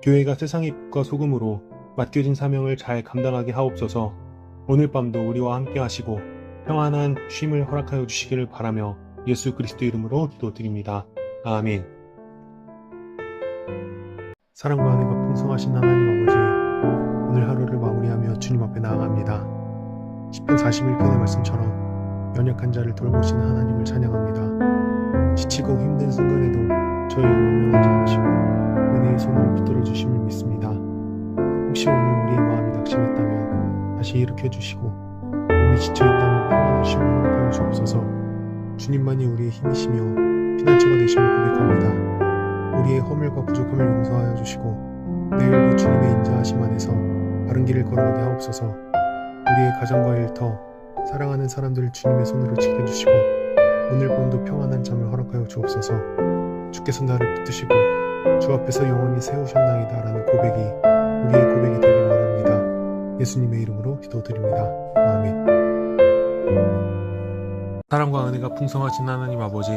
[SPEAKER 1] 교회가 세상의 빛과 소금으로 맡겨진 사명을 잘 감당하게 하옵소서. 오늘 밤도 우리와 함께 하시고 평안한 쉼을 허락하여 주시기를 바라며 예수 그리스도 이름으로 기도드립니다. 아멘. 사랑과 은혜가 풍성하신 하나님 아버지, 오늘 하루를 마무리하며 주님 앞에 나아갑니다. 시편 41편의 말씀처럼 연약한 자를 돌보시는 하나님을 찬양합니다. 지치고 힘든 순간에도 저희를 외면하지 않으시고 은혜의 손으로 붙들어 주심을 믿습니다. 혹시 오늘 우리의 마음이 낙심했다면 다시 일으켜 주시고 몸이 지쳐있다면 평안한 쉼을 허락하여 주옵소서. 주님만이 우리의 힘이시며 피난처가 되심을 고백합니다. 우리의 허물과 부족함을 용서하여 주시고 내일도 주님의 인자하심 안에서 바른 길을 걸어가게 하옵소서. 우리의 가정과 일터, 사랑하는 사람들을 주님의 손으로 지켜주시고 오늘 밤도 평안한 잠을 허락하여 주옵소서. 주께서 나를 붙드시고 주 앞에서 영원히 세우셨나이다 라는 고백이 우리의 고백이 되길 원합니다. 예수님의 이름으로 기도드립니다. 아멘. 사랑과 은혜가 풍성하신 하나님 아버지,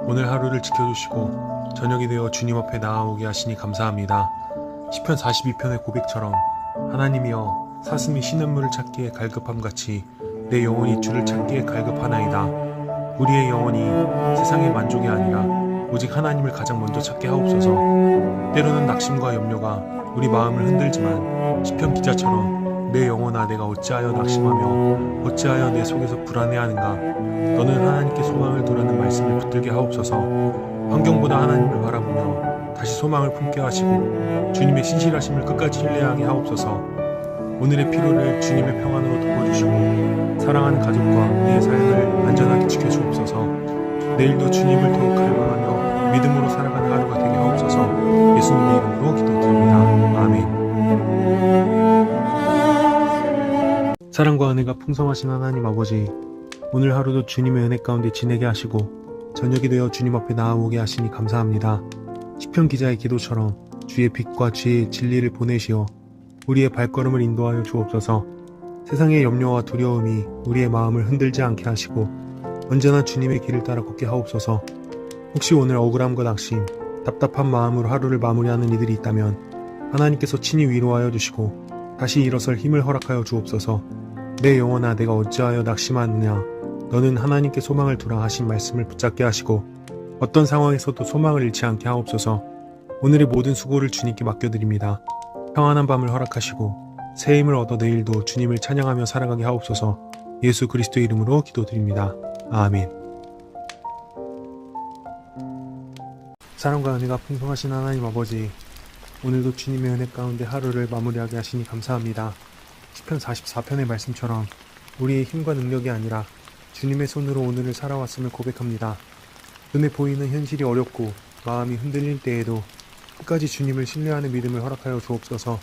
[SPEAKER 1] 오늘 하루를 지켜주시고 저녁이 되어 주님 앞에 나아오게 하시니 감사합니다. 시편 42편의 고백처럼 하나님이여, 사슴이 쉬는 물을 찾기에 갈급함같이 내 영혼이 주를 찾기에 갈급하나이다. 우리의 영혼이 세상의 만족이 아니라 오직 하나님을 가장 먼저 찾게 하옵소서. 때로는 낙심과 염려가 우리 마음을 흔들지만 시편 기자처럼 내 영혼아, 내가 어찌하여 낙심하며 어찌하여 내 속에서 불안해하는가. 너는 하나님께 소망을 두라는 말씀을 붙들게 하옵소서. 환경보다 하나님을 바라보며 다시 소망을 품게 하시고 주님의 신실하심을 끝까지 신뢰하게 하옵소서. 오늘의 피로를 주님의 평안으로 덮어주시고 사랑하는 가족과 우리의 삶을 안전하게 지켜주옵소서. 내일도 주님을 더욱 갈망하며 믿음으로 살아가는 하루가 되게 하옵소서. 예수님의 이름으로 기도드립니다. 아멘. 사랑과 은혜가 풍성하신 하나님 아버지, 오늘 하루도 주님의 은혜 가운데 지내게 하시고 저녁이 되어 주님 앞에 나아오게 하시니 감사합니다. 시편 기자의 기도처럼 주의 빛과 주의 진리를 보내시어 우리의 발걸음을 인도하여 주옵소서. 세상의 염려와 두려움이 우리의 마음을 흔들지 않게 하시고 언제나 주님의 길을 따라 걷게 하옵소서. 혹시 오늘 억울함과 낙심, 답답한 마음으로 하루를 마무리하는 이들이 있다면 하나님께서 친히 위로하여 주시고 다시 일어설 힘을 허락하여 주옵소서. 내 영혼아, 내가 어찌하여 낙심하느냐, 너는 하나님께 소망을 두라 하신 말씀을 붙잡게 하시고 어떤 상황에서도 소망을 잃지 않게 하옵소서. 오늘의 모든 수고를 주님께 맡겨드립니다. 평안한 밤을 허락하시고 새 힘을 얻어 내일도 주님을 찬양하며 살아가게 하옵소서. 예수 그리스도의 이름으로 기도드립니다. 아멘. 사랑과 은혜가 풍성하신 하나님 아버지, 오늘도 주님의 은혜 가운데 하루를 마무리하게 하시니 감사합니다. 시편 44편의 말씀처럼 우리의 힘과 능력이 아니라 주님의 손으로 오늘을 살아왔음을 고백합니다. 눈에 보이는 현실이 어렵고 마음이 흔들릴 때에도 끝까지 주님을 신뢰하는 믿음을 허락하여 주옵소서.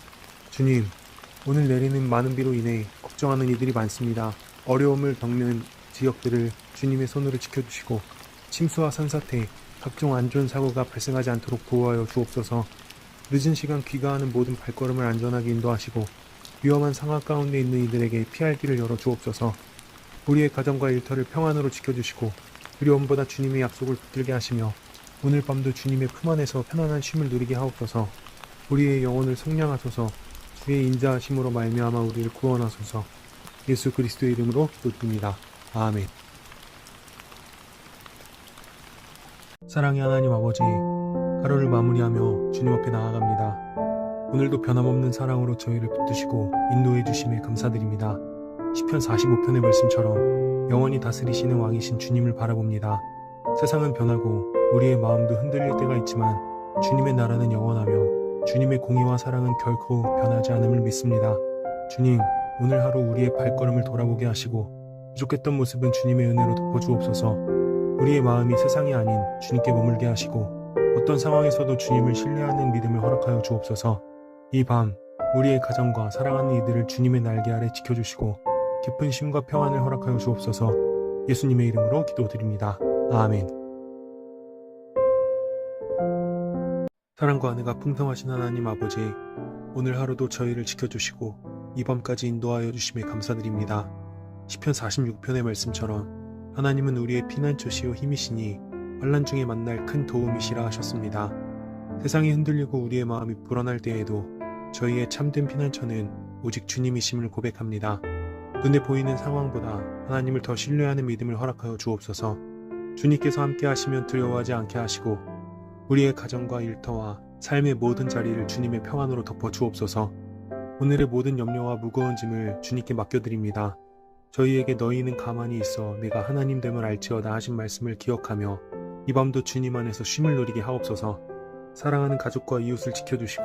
[SPEAKER 1] 주님, 오늘 내리는 많은 비로 인해 걱정하는 이들이 많습니다. 어려움을 겪는 지역들을 주님의 손으로 지켜주시고 침수와 산사태, 각종 안전사고가 발생하지 않도록 보호하여 주옵소서. 늦은 시간 귀가하는 모든 발걸음을 안전하게 인도하시고 위험한 상황 가운데 있는 이들에게 피할 길을 열어 주옵소서. 우리의 가정과 일터를 평안으로 지켜주시고 두려움보다 주님의 약속을 붙들게 하시며 오늘 밤도 주님의 품 안에서 편안한 쉼을 누리게 하옵소서. 우리의 영혼을 성량하소서. 주의 인자하심으로 말미암아 우리를 구원하소서. 예수 그리스도의 이름으로 기도드립니다. 아멘. 사랑의 하나님 아버지, 하루를 마무리하며 주님 앞에 나아갑니다. 오늘도 변함없는 사랑으로 저희를 붙드시고 인도해 주심에 감사드립니다. 시편 45편의 말씀처럼 영원히 다스리시는 왕이신 주님을 바라봅니다. 세상은 변하고 우리의 마음도 흔들릴 때가 있지만 주님의 나라는 영원하며 주님의 공의와 사랑은 결코 변하지 않음을 믿습니다. 주님, 오늘 하루 우리의 발걸음을 돌아보게 하시고 부족했던 모습은 주님의 은혜로 덮어주옵소서. 우리의 마음이 세상이 아닌 주님께 머물게 하시고 어떤 상황에서도 주님을 신뢰하는 믿음을 허락하여 주옵소서. 이 밤 우리의 가정과 사랑하는 이들을 주님의 날개 아래 지켜주시고 깊은 쉼과 평안을 허락하여 주옵소서. 예수님의 이름으로 기도드립니다. 아멘. 사랑과 은혜가 풍성하신 하나님 아버지, 오늘 하루도 저희를 지켜주시고 이 밤까지 인도하여 주심에 감사드립니다. 시편 46편의 말씀처럼 하나님은 우리의 피난처시요 힘이시니 환난 중에 만날 큰 도움이시라 하셨습니다. 세상이 흔들리고 우리의 마음이 불안할 때에도 저희의 참된 피난처는 오직 주님이심을 고백합니다. 눈에 보이는 상황보다 하나님을 더 신뢰하는 믿음을 허락하여 주옵소서. 주님께서 함께 하시면 두려워하지 않게 하시고 우리의 가정과 일터와 삶의 모든 자리를 주님의 평안으로 덮어 주옵소서. 오늘의 모든 염려와 무거운 짐을 주님께 맡겨드립니다. 저희에게 너희는 가만히 있어 내가 하나님 됨을 알지어다 하신 말씀을 기억하며 이 밤도 주님 안에서 쉼을 누리게 하옵소서. 사랑하는 가족과 이웃을 지켜주시고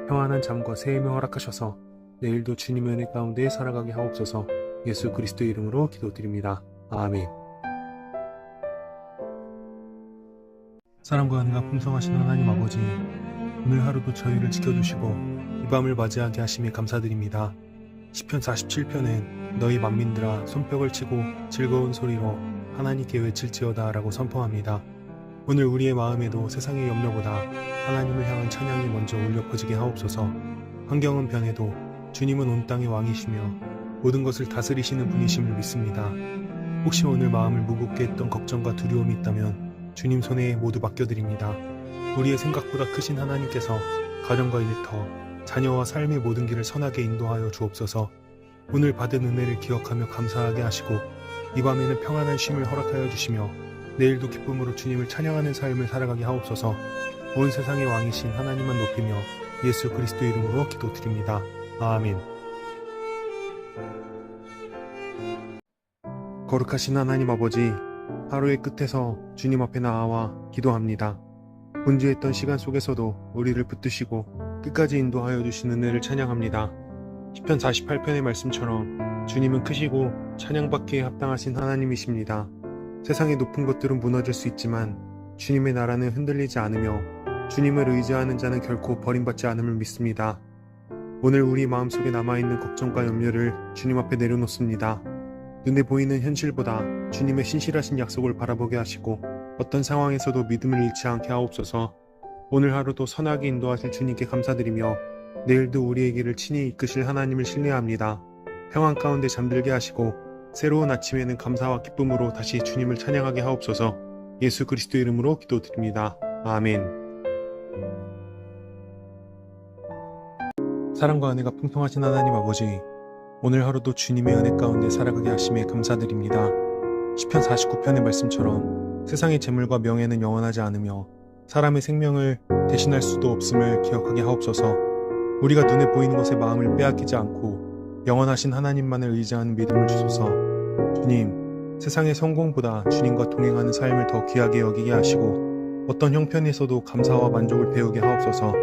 [SPEAKER 1] 평안한 잠과 새 힘을 허락하셔서 내일도 주님의 은혜 가운데 살아가게 하옵소서. 예수 그리스도의 이름으로 기도드립니다. 아멘. 사랑과 은혜가 풍성하신 하나님 아버지, 오늘 하루도 저희를 지켜주시고 이 밤을 맞이하게 하심에 감사드립니다. 시편 47편엔 너희 만민들아 손뼉을 치고 즐거운 소리로 하나님께 외칠지어다 라고 선포합니다. 오늘 우리의 마음에도 세상의 염려보다 하나님을 향한 찬양이 먼저 울려 퍼지게 하옵소서. 환경은 변해도 주님은 온 땅의 왕이시며 모든 것을 다스리시는 분이심을 믿습니다. 혹시 오늘 마음을 무겁게 했던 걱정과 두려움이 있다면 주님 손에 모두 맡겨드립니다. 우리의 생각보다 크신 하나님께서 가정과 일터, 자녀와 삶의 모든 길을 선하게 인도하여 주옵소서. 오늘 받은 은혜를 기억하며 감사하게 하시고 이 밤에는 평안한 쉼을 허락하여 주시며 내일도 기쁨으로 주님을 찬양하는 삶을 살아가게 하옵소서. 온 세상의 왕이신 하나님만 높이며 예수 그리스도의 이름으로 기도드립니다. 아멘. 거룩하신 하나님 아버지, 하루의 끝에서 주님 앞에 나와 기도합니다. 분주했던 시간 속에서도 우리를 붙드시고 끝까지 인도하여 주신 은혜를 찬양합니다. 시편 48편의 말씀처럼 주님은 크시고 찬양받기에 합당하신 하나님이십니다. 세상의 높은 것들은 무너질 수 있지만 주님의 나라는 흔들리지 않으며 주님을 의지하는 자는 결코 버림받지 않음을 믿습니다. 오늘 우리 마음속에 남아있는 걱정과 염려를 주님 앞에 내려놓습니다. 눈에 보이는 현실보다 주님의 신실하신 약속을 바라보게 하시고 어떤 상황에서도 믿음을 잃지 않게 하옵소서. 오늘 하루도 선하게 인도하실 주님께 감사드리며 내일도 우리의 길을 친히 이끄실 하나님을 신뢰합니다. 평안 가운데 잠들게 하시고 새로운 아침에는 감사와 기쁨으로 다시 주님을 찬양하게 하옵소서. 예수 그리스도 이름으로 기도드립니다. 아멘. 사랑과 은혜가 풍성하신 하나님 아버지, 오늘 하루도 주님의 은혜 가운데 살아가게 하심에 감사드립니다. 시편 49편의 말씀처럼 세상의 재물과 명예는 영원하지 않으며 사람의 생명을 대신할 수도 없음을 기억하게 하옵소서. 우리가 눈에 보이는 것에 마음을 빼앗기지 않고 영원하신 하나님만을 의지하는 믿음을 주소서. 주님, 세상의 성공보다 주님과 동행하는 삶을 더 귀하게 여기게 하시고 어떤 형편에서도 감사와 만족을 배우게 하옵소서.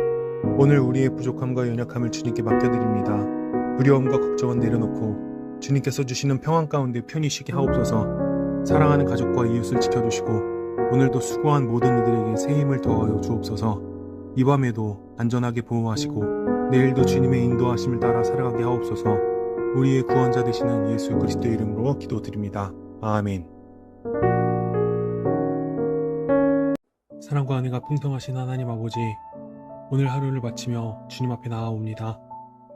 [SPEAKER 1] 오늘 우리의 부족함과 연약함을 주님께 맡겨드립니다. 두려움과 걱정은 내려놓고 주님께서 주시는 평안 가운데 편히 쉬게 하옵소서. 사랑하는 가족과 이웃을 지켜주시고 오늘도 수고한 모든 이들에게 새 힘을 더하여 주옵소서. 이 밤에도 안전하게 보호하시고 내일도 주님의 인도하심을 따라 살아가게 하옵소서. 우리의 구원자 되시는 예수 그리스도의 이름으로 기도드립니다. 아멘. 사랑과 은혜가 풍성하신 하나님 아버지, 오늘 하루를 마치며 주님 앞에 나아옵니다.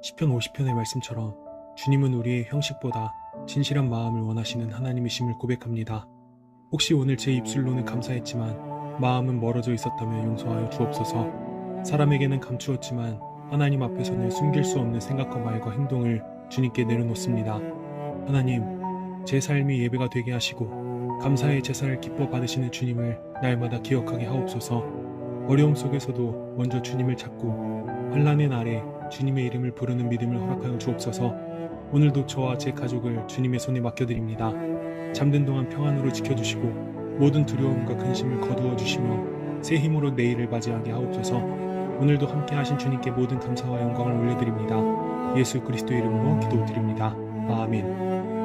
[SPEAKER 1] 시편 50편의 말씀처럼 주님은 우리의 형식보다 진실한 마음을 원하시는 하나님이심을 고백합니다. 혹시 오늘 제 입술로는 감사했지만 마음은 멀어져 있었다면 용서하여 주옵소서. 사람에게는 감추었지만 하나님 앞에서는 숨길 수 없는 생각과 말과 행동을 주님께 내려놓습니다. 하나님, 제 삶이 예배가 되게 하시고 감사의 제사를 기뻐 받으시는 주님을 날마다 기억하게 하옵소서. 어려움 속에서도 먼저 주님을 찾고 환난의 날에 주님의 이름을 부르는 믿음을 허락하여 주옵소서. 오늘도 저와 제 가족을 주님의 손에 맡겨드립니다. 잠든 동안 평안으로 지켜주시고 모든 두려움과 근심을 거두어 주시며 새 힘으로 내일을 맞이하게 하옵소서. 오늘도 함께 하신 주님께 모든 감사와 영광을 올려드립니다. 예수 그리스도 이름으로 기도드립니다. 아멘.